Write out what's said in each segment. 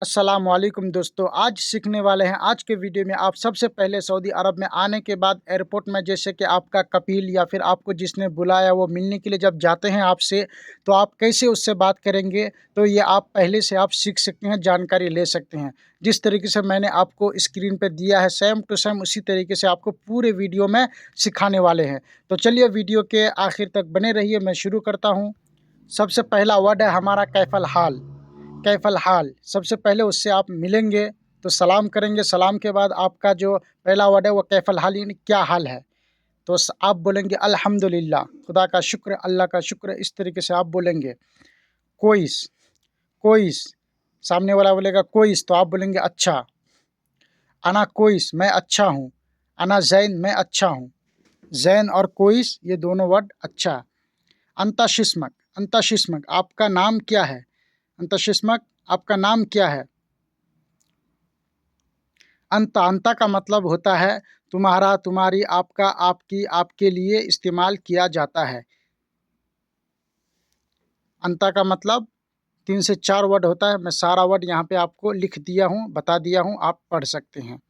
अस्सलामुअलैकुम दोस्तों, आज सीखने वाले हैं। आज के वीडियो में आप सबसे पहले सऊदी अरब में आने के बाद एयरपोर्ट में जैसे कि आपका कपील या फिर आपको जिसने बुलाया वो मिलने के लिए जब जाते हैं आपसे, तो आप कैसे उससे बात करेंगे, तो ये आप पहले से आप सीख सकते हैं, जानकारी ले सकते हैं। जिस तरीके से मैंने आपको स्क्रीन पे दिया है सेम टू सेम उसी तरीके से आपको पूरे वीडियो में सिखाने वाले हैं। तो चलिए वीडियो के आखिर तक बने रहिए। मैं शुरू करता हूँ। सबसे पहला वर्ड है हमारा कैफल हाल। कैफल हाल, सबसे पहले उससे आप मिलेंगे तो सलाम करेंगे। सलाम के बाद आपका जो पहला वर्ड है वो कैफल हाल यानी क्या हाल है, तो आप बोलेंगे अल्हम्दुलिल्लाह, खुदा का शुक्र, अल्लाह का शुक्र। इस तरीके से आप बोलेंगे। कोइस, कोइस, सामने वाला बोलेगा कोइस तो आप बोलेंगे अच्छा। अना कोइस, मैं अच्छा हूँ। अना जैन, मैं अच्छा हूँ। जैन और कोइस ये दोनों वर्ड अच्छा। अंतशिस्मक, अंतशिस्मक, आपका नाम क्या है। अंतशिस्मक, आपका नाम क्या है। अंता का मतलब होता है तुम्हारा, तुम्हारी, आपका, आपकी, आपके लिए इस्तेमाल किया जाता है। अंता का मतलब 3 से 4 वर्ड होता है। मैं सारा वर्ड यहाँ पे आपको लिख दिया हूँ, बता दिया हूँ, आप पढ़ सकते हैं।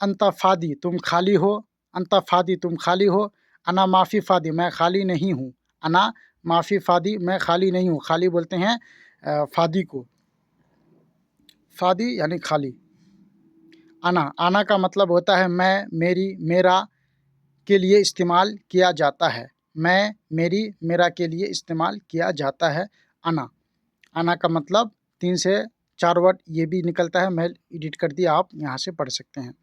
अंता फादी, तुम खाली हो। अंता फादी, तुम खाली हो। अना माफ़ी फादी, मैं खाली नहीं हूँ। अना माफ़ी फादी, मैं खाली नहीं हूँ। खाली बोलते हैं फादी को। फादी यानी खाली। आना, आना का मतलब होता है मैं, मेरी, मेरा के लिए इस्तेमाल किया जाता है। मैं, मेरी, मेरा के लिए इस्तेमाल किया जाता है। आना, आना का मतलब 3 से 4 वर्ड ये भी निकलता है। मैं एडिट कर दिया, आप यहाँ से पढ़ सकते हैं।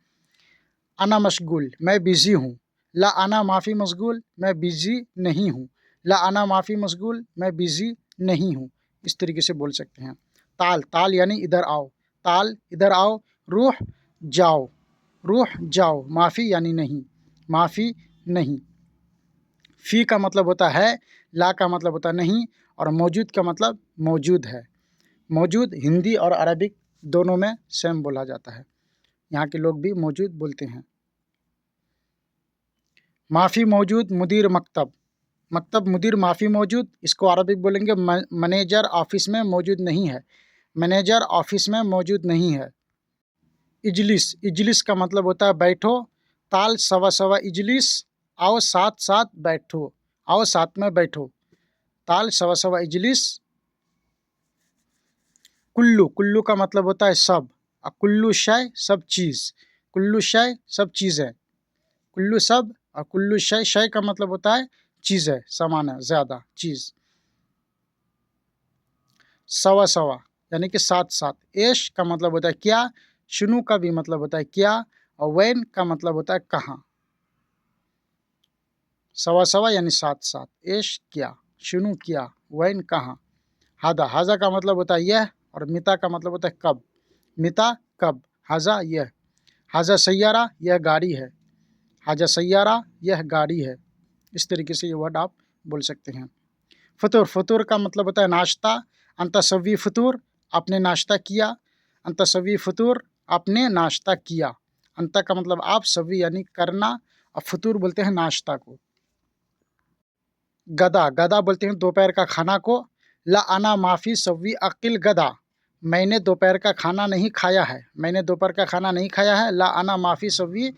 अना मशगूल, मैं बिज़ी हूँ। ला आना माफ़ी मशगूल, मैं बिज़ी नहीं हूँ। ला आना माफ़ी मशगूल, मैं बिज़ी नहीं हूँ। इस तरीके से बोल सकते हैं। ताल, ताल यानी इधर आओ। ताल, इधर आओ। रूह, जाओ। रूह, जाओ। माफ़ी यानी नहीं, माफ़ी नहीं। फ़ी का मतलब होता है, ला का मतलब होता है नहीं, और मौजूद का मतलब मौजूद है। मौजूद हिंदी और अरबिक दोनों में सेम बोला जाता है। यहाँ के लोग भी मौजूद बोलते हैं। माफ़ी मौजूद, मुदीर मकतब। मकतब मुदीर माफ़ी मौजूद, इसको अरबिक बोलेंगे मैनेजर ऑफिस में मौजूद नहीं है। मैनेजर ऑफिस में मौजूद नहीं है। इजलिस, इजलिस का मतलब होता है बैठो। ताल सवा सवा इजलिस, आओ साथ साथ बैठो। आओ साथ में बैठो। ताल सवा सवा इजलिस। कुल्लू, कुल्लू का मतलब होता है सब। कुल्लू शय, सब चीज़। कुल्लू शय, सब चीज़ें। कुल्लू सब और कुल्लू शय, शय का मतलब होता है चीज़ें, सामान है, ज़्यादा चीज़। सवा सवा यानी कि साथ साथ। एश का मतलब होता है क्या। शुनू का भी मतलब होता है क्या, और वैन का मतलब होता है कहाँ। सवा सवा यानी साथ साथ। एश क्या, शुनू क्या, वैन कहाँ। हादा, हाजा का मतलब होता है यह, और मिता का मतलब होता है कब। मिता कब, हाजा यह। हाजा सैयारा, यह गाड़ी है। हाजा सैयारा, यह गाड़ी है। इस तरीके से ये वर्ड आप बोल सकते हैं। फतूर, फतूर का मतलब होता है नाश्ता। अंतसवी फतूर, आपने नाश्ता किया। अंतसवी फतूर, आपने नाश्ता किया। अंत का मतलब आप, सवी यानी करना, और फतूर बोलते हैं नाश्ता को। गदा, गदा बोलते हैं दोपहर का खाना को। ला आना माफ़ी सवी अकिल गदा, मैंने दोपहर का खाना नहीं खाया है। मैंने दोपहर का खाना नहीं खाया है। ला आना माफ़ी सवी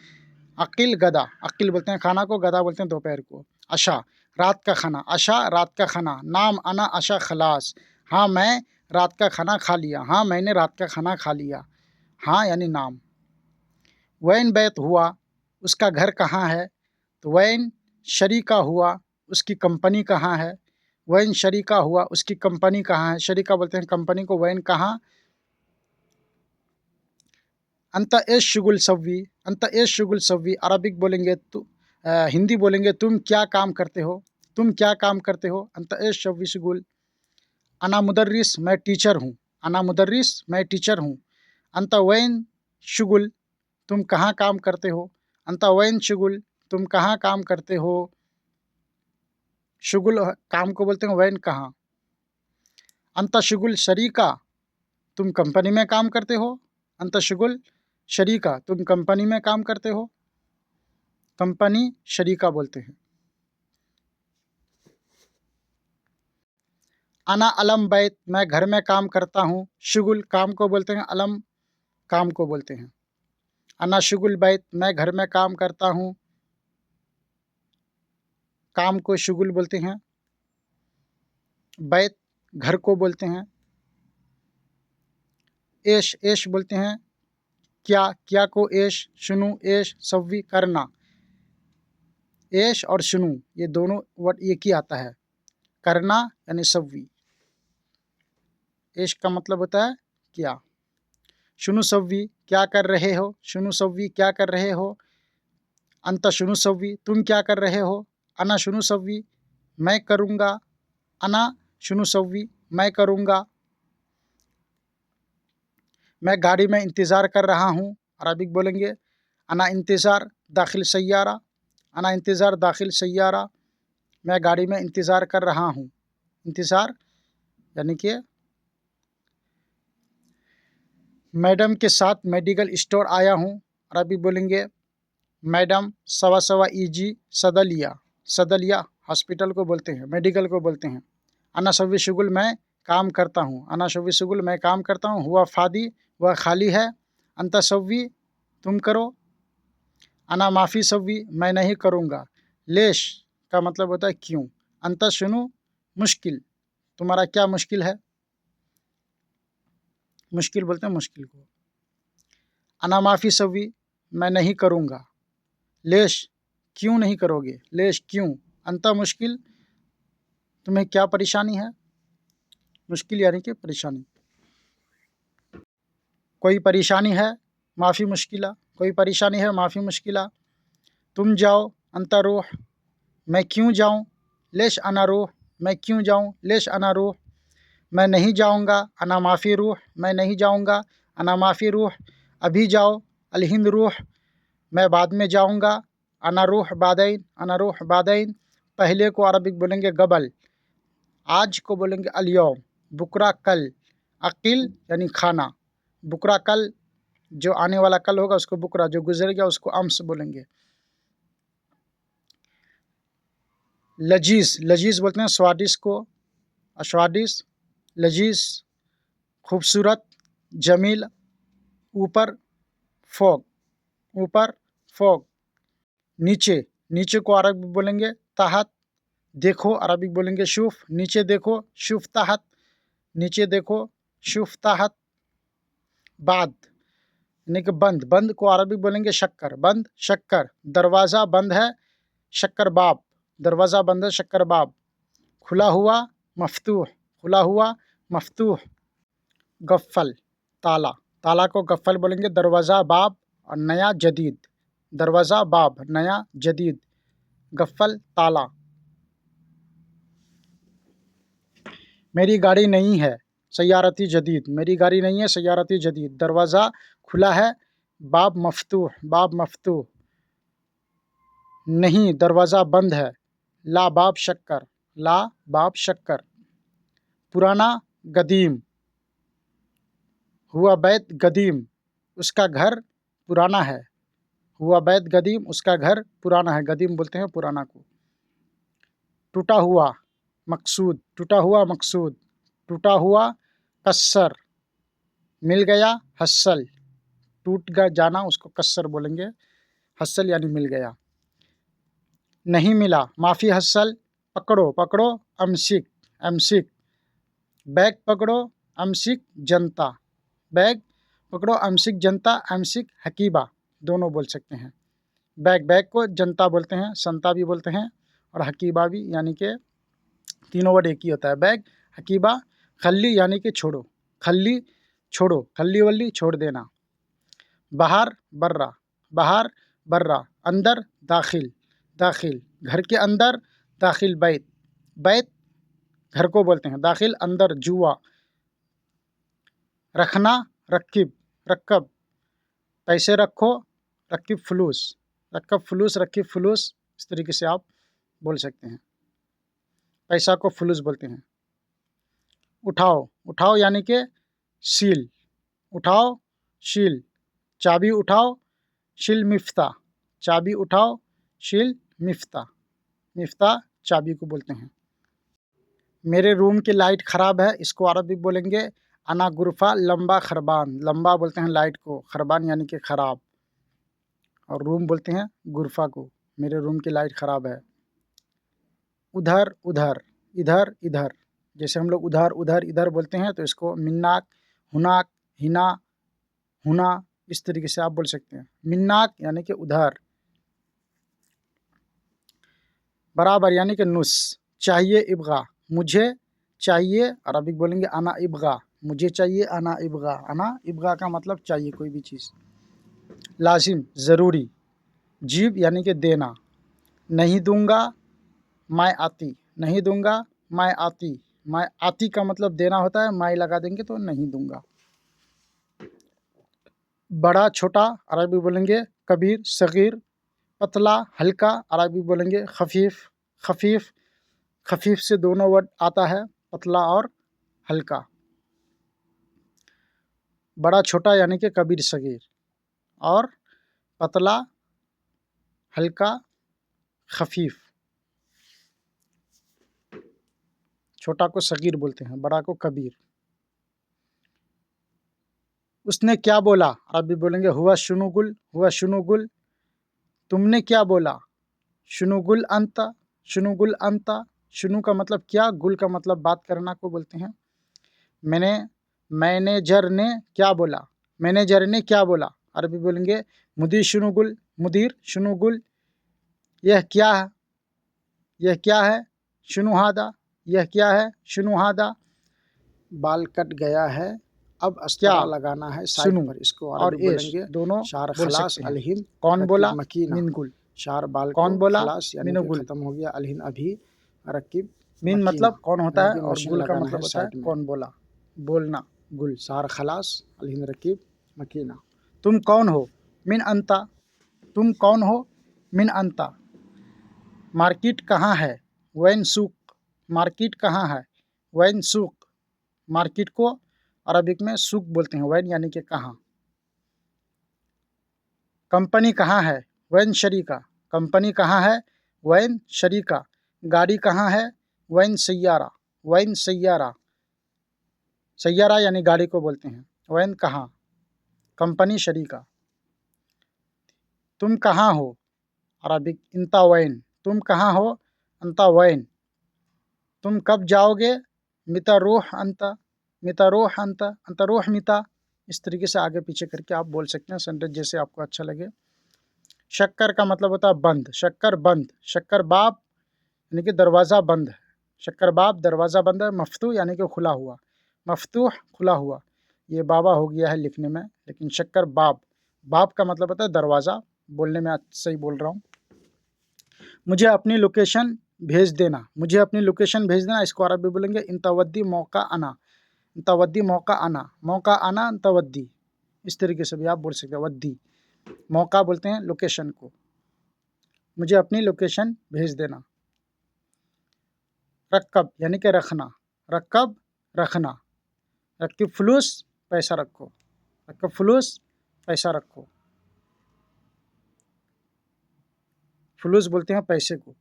अकिल गदा, अकिल बोलते हैं खाना को, गदा बोलते हैं दोपहर को। अशा, रात का खाना। अशा, रात का खाना। नाम अना अशा खलास, हाँ मैं रात का खाना खा लिया। हाँ मैंने रात का खाना खा लिया। हाँ यानी नाम। वैन बैत हुआ, उसका घर कहाँ है। तो वैन शरीका हुआ, उसकी कंपनी कहाँ है। वैन शरीका हुआ, उसकी कंपनी कहाँ है। शरीका बोलते हैं कंपनी को, वैन कहाँ। अंत एश शुगुल सव्वी, अंत एश शुगुल सव्वी, अरबिक बोलेंगे तो हिंदी बोलेंगे तुम क्या काम करते हो। तुम क्या काम करते हो। अंत एश शव्वी शुगुल। अना मुदर्रिस, मैं टीचर हूँ। अना मुदर्रिस, मैं टीचर हूँ। अंत वैन शुगुल, तुम कहाँ काम करते हो। अंत वैन शुगुल, तुम कहाँ काम करते हो। शुगुल काम को बोलते हैं, वैन कहाँ। अंत शुगुल शरीका, तुम कंपनी में काम करते हो। अंत शुगुल शरीका, तुम कंपनी में काम करते हो। कंपनी शरीका बोलते हैं। अना अलम बैत, मैं घर में काम करता हूँ। शुगुल काम को बोलते हैं, अलम काम को बोलते हैं। अना शुगुल बैत, मैं घर में काम करता हूँ। काम को शुगुल बोलते हैं। बैत घर को बोलते हैं। ऐश ऐश बोलते हैं क्या, क्या को ऐश। शुनु ऐश सव्वी करना। ऐश और शुनु ये दोनों वर्ड एक ही आता है। करना यानी सव्वी। ऐश का मतलब होता है क्या। शुनु सव्वी क्या कर रहे हो। शुनु सव्वी क्या कर रहे हो। अंत शुनु सव्वी तुम क्या कर रहे हो। अना शुनु सव्वी मैं करूँगा। अना शुनु सव्वी मैं करूँगा। मैं गाड़ी में इंतज़ार कर रहा हूँ। अरबिक बोलेंगे अना इंतज़ार दाखिल सैयारा। अना इंतज़ार दाखिल सैयारा, मैं गाड़ी में इंतज़ार कर रहा हूँ। इंतज़ार यानी कि मैडम के साथ मेडिकल स्टोर आया हूँ। अरबिक बोलेंगे मैडम सवा सवा ईजी सदलिया। सदलिया हॉस्पिटल को बोलते हैं, मेडिकल को बोलते हैं। अना सव्वी शुगुल मैं काम करता हूँ। अना सव्वी शुगुल मैं काम करता हूँ। हुआ फादी वह खाली है। अंत सव्वी तुम करो। अना माफ़ी सव्वी मैं नहीं करूँगा। लेश का मतलब होता है क्यों। अंत शुनु मुश्किल तुम्हारा क्या मुश्किल है। मुश्किल बोलते हैं मुश्किल को। अना माफ़ी सव्वी मैं नहीं करूँगा। लेश क्यों नहीं करोगे। लेश क्यों। अंत मुश्किल तुम्हें क्या परेशानी है। मुश्किल यानी कि परेशानी। कोई परेशानी है माफ़ी मुश्किला। कोई परेशानी है माफ़ी मुश्किला। तुम जाओ अंत रूह मैं क्यों जाऊँ। लेश अना रूह मैं क्यों जाऊँ। लेश अना रूह मैं नहीं जाऊँगा। अना माफ़ी रूह मैं नहीं जाऊँगा। अना माफ़ी रूह अभी जाओ। अलहिंद रूह मैं बाद में जाऊँगा। अना रूह बादैन। अना रूह बादैन पहले को अरबिक बोलेंगे गबल। आज को बोलेंगे अलयौम। बुकरा कल। अकिल यानी खाना। बुकरा कल जो आने वाला कल होगा उसको बुकरा, जो गुजर गया उसको अम्स बोलेंगे। लजीज, लजीज बोलते हैं स्वादिष्ट को। स्वादिष्ट लजीज खूबसूरत। जमील ऊपर फोक। ऊपर फोक। नीचे, नीचे को अरबी बोलेंगे ताहत। देखो अरबिक बोलेंगे शुफ। नीचे देखो शुफ ताहत। नीचे देखो शुफ ताहत। बाद यानी कि बंद। बंद को अरबिक बोलेंगे शक्कर। बंद शक्कर। दरवाज़ा बंद है शक्कर बाब। दरवाज़ा बंद है शक्कर बाब। खुला हुआ मफतूह। खुला हुआ मफतूह। गफ्फल ताला। ताला को गफ्फल बोलेंगे। दरवाज़ा बाब और नया जदीद। दरवाज़ा बाब नया जदीद। गफ्फल ताला। मेरी गाड़ी नहीं है सैयारती जदीद। मेरी गाड़ी नहीं है सैयारती जदीद। दरवाज़ा खुला है बाब मफतूह। बाब मफतूह। नहीं दरवाज़ा बंद है। ला बाब शक्कर। ला बाब शक्कर। पुराना गदीम। हुआ बैत गदीम उसका घर पुराना है। हुआ बैत गदीम उसका घर पुराना है। गदीम बोलते हैं पुराना को। टूटा हुआ मकसूद। टूटा हुआ मकसूद। टूटा हुआ कस्सर। मिल गया हस्सल। टूट गया जाना उसको कस्सर बोलेंगे। हस्सल यानी मिल गया। नहीं मिला माफ़ी हस्सल। पकड़ो, पकड़ो अमसिक। अमसिक बैग पकड़ो अमसिक जनता। बैग पकड़ो अमसिक जनता। अमसिक हकीबा दोनों बोल सकते हैं। बैग, बैग को जनता बोलते हैं, संता भी बोलते हैं और हकीबा भी, यानी कि तीनों वर्ड एक ही होता है। बैग हकीबा। खल्ली यानी कि छोड़ो। खल्ली छोड़ो। खल्ली वल्ली छोड़ देना। बाहर बर्रा। बाहर बर्रा। अंदर दाखिल। दाखिल घर के अंदर। दाखिल बैत। बैत घर को बोलते हैं। दाखिल अंदर जुआ। रखना रक्किब। रक्कब पैसे रखो। रक्किब फलूस। रक्कब फलूस रक्किब फलूस इस तरीके से आप बोल सकते हैं। पैसा को फलूस बोलते हैं। उठाओ। उठाओ यानी कि शील। उठाओ शील। चाबी उठाओ शील मिफ्ता। चाबी उठाओ शील मिफ्ता। मिफ्ता चाबी को बोलते हैं। मेरे रूम की लाइट ख़राब है, इसको अरबी बोलेंगे अना गुरफा लंबा खरबान। लंबा बोलते हैं लाइट को, खरबान यानी कि ख़राब, और रूम बोलते हैं गुरफा को। मेरे रूम की लाइट ख़राब है। उधर उधर, इधर इधर, जैसे हम लोग उधर उधर इधर बोलते हैं तो इसको मिन्नाक, हुनाक, हिना, हुना, इस तरीके से आप बोल सकते हैं। मिन्नाक यानी कि उधर। बराबर यानी कि नुस। चाहिए इब्गा, मुझे चाहिए, अरबिक बोलेंगे अना इब्गा, मुझे चाहिए अना इब्गा। अना इब्गा का मतलब चाहिए कोई भी चीज़। लाजिम ज़रूरी। जीब यानी कि देना। नहीं दूंगा, मैं आती, नहीं दूंगा, मैं आती। मैं आती का मतलब देना होता है, मैं लगा देंगे तो नहीं दूंगा। बड़ा छोटा, अरबी बोलेंगे कबीर, सगीर। पतला हल्का, अरबी बोलेंगे खफीफ, खफीफ। खफीफ से दोनों वर्ड आता है, पतला और हल्का। बड़ा छोटा यानी कि कबीर सगीर, और पतला हल्का खफीफ। छोटा को सगीर बोलते हैं, बड़ा को कबीर। उसने क्या बोला, अरबी बोलेंगे हुआ शुनुगुल, हुआ शुनुगुल। तुमने क्या बोला, शुनुगुल अंता, शुनुगुल अंता। शुनु का मतलब क्या, गुल का मतलब बात करना को बोलते हैं। मैनेजर ने क्या बोला, मैनेजर ने क्या बोला, अरबी बोलेंगे मुदीर शुनुगुल, मुदीर शुनुगुल। यह क्या है, यह क्या है, शुनुहादा, यह क्या है, शुनुहादा। बाल कट गया है, अब अस्त्रा लगाना है साइड पर, इसको और अरबी बोलेंगे दोनों शार बोल खलास सकते हैं। अलहिन। कौन बोला, मकीना, मिनगुल। शार बाल कौन को बोला, खलास यानी कि मिनगुल। खत्म हो गया, अलहिन अभी, रकीब मीन मकीना मतलब कौन होता यानी है, कि और मशीन गुल का लगाना मतलब है होता है साइड में। कौन बोला, बोलना। गुल शार खलास अलहिन रकीब मकीना। तुम कौन हो, मिन अंता। तुम कौन हो, मिन अंता। मार्केट कहाँ है, वैन सूक। मार्केट कहाँ है, वैन सूक। मार्केट को अरबिक में सूक बोलते हैं, वैन यानी कि कहाँ। कंपनी कहाँ है, वैन शरीका। कंपनी कहाँ है, वैन शरीका। गाड़ी कहाँ है, वैन सैयारा, वैन सैयारा। सैयारा यानी गाड़ी को बोलते हैं। वैन कहाँ, कंपनी शरीका। तुम कहाँ हो, अरबिक इंता वैन। तुम कहाँ हो, अंता वैन। तुम कब जाओगे, मिता रोह अंता, मिता रोह अंता, अंता रोह मिता। इस तरीके से आगे पीछे करके आप बोल सकते हैं सेंटेंस जैसे आपको अच्छा लगे। शक्कर का मतलब होता है बंद, शक्कर बंद। शक्कर बाब यानी कि दरवाज़ा बंद है, शक्कर बाब दरवाज़ा बंद है। मफतूह यानी कि खुला हुआ, मफतूह खुला हुआ। ये बाबा हो गया है लिखने में, लेकिन शक्कर बाब, बाब का मतलब होता है दरवाज़ा। बोलने में सही बोल रहा हूँ। मुझे अपनी लोकेशन भेज देना, मुझे अपनी लोकेशन भेज देना। इसको अरबी बोलेंगे इंतवद्दी मौका आना, इंतवद्दी मौका आना, मौका आना इंतवद्दी। इस तरीके से भी आप बोल सकते हैं। वद्दी मौका बोलते हैं लोकेशन को। मुझे अपनी लोकेशन भेज देना। रक्कब यानी कि रखना, रक्कब रखना। रक्कब फलूस पैसा रखो, रक्कब फलूस पैसा रखो। फलूस बोलते हैं पैसे को।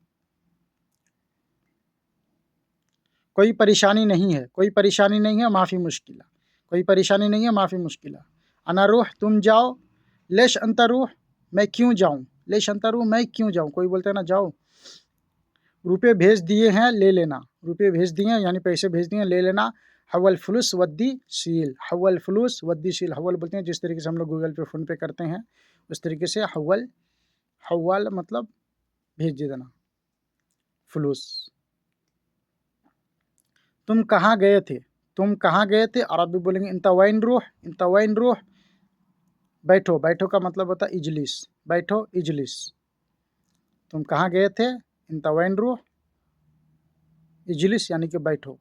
कोई परेशानी नहीं है, कोई परेशानी नहीं है, माफ़ी मुश्किला। कोई परेशानी नहीं है, माफ़ी मुश्किला। अना रूह तुम जाओ, लेश अंता रूह मैं क्यों जाऊँ, लेश अंता रूह मैं क्यों जाऊँ। कोई बोलते हैं ना जाओ। रुपये भेज दिए हैं, ले लेना। रुपये भेज दिए हैं यानी पैसे भेज दिए हैं, ले लेना। हवल फलूस वद्दी सील, हवल फलूस वद्दी सील। हवल बोलते हैं जिस तरीके से हम लोग गूगल पे फ़ोन पे करते हैं, उस तरीके से हवल, हवल मतलब भेज देना, फलूस। तुम कहाँ गए थे, तुम कहाँ गए थे, अरबी बोलेंगे इंता वैन रूह, इंता वैन रूह। बैठो, बैठो का मतलब होता है इजलिस, बैठो इजलिस। तुम कहाँ गए थे, इंता वैन रूह, इजलिस यानी कि बैठो।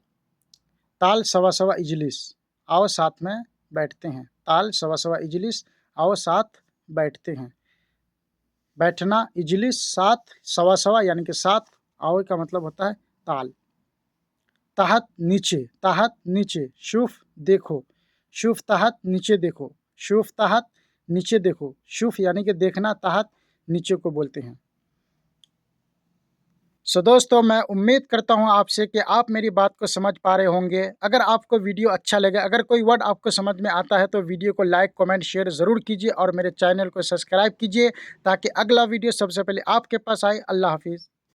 ताल सवा सवा इजलिस, आओ साथ में बैठते हैं। ताल सवा सवा इजलिस, आओ साथ बैठते हैं। बैठना इजलिस, साथ सवा सवा यानी कि साथ। आओ का मतलब होता है ताल। तहत नीचे, तहत नीचे। शुफ देखो, शुफ तहत नीचे देखो, शुफ तहत नीचे देखो। शुफ यानी कि देखना, तहत नीचे को बोलते हैं। सो दोस्तों, मैं उम्मीद करता हूँ आपसे कि आप मेरी बात को समझ पा रहे होंगे। अगर आपको वीडियो अच्छा लगे, अगर कोई वर्ड आपको समझ में आता है तो वीडियो को लाइक, कमेंट, शेयर ज़रूर कीजिए और मेरे चैनल को सब्सक्राइब कीजिए ताकि अगला वीडियो सबसे पहले आपके पास आए। अल्लाह हाफ़िज़।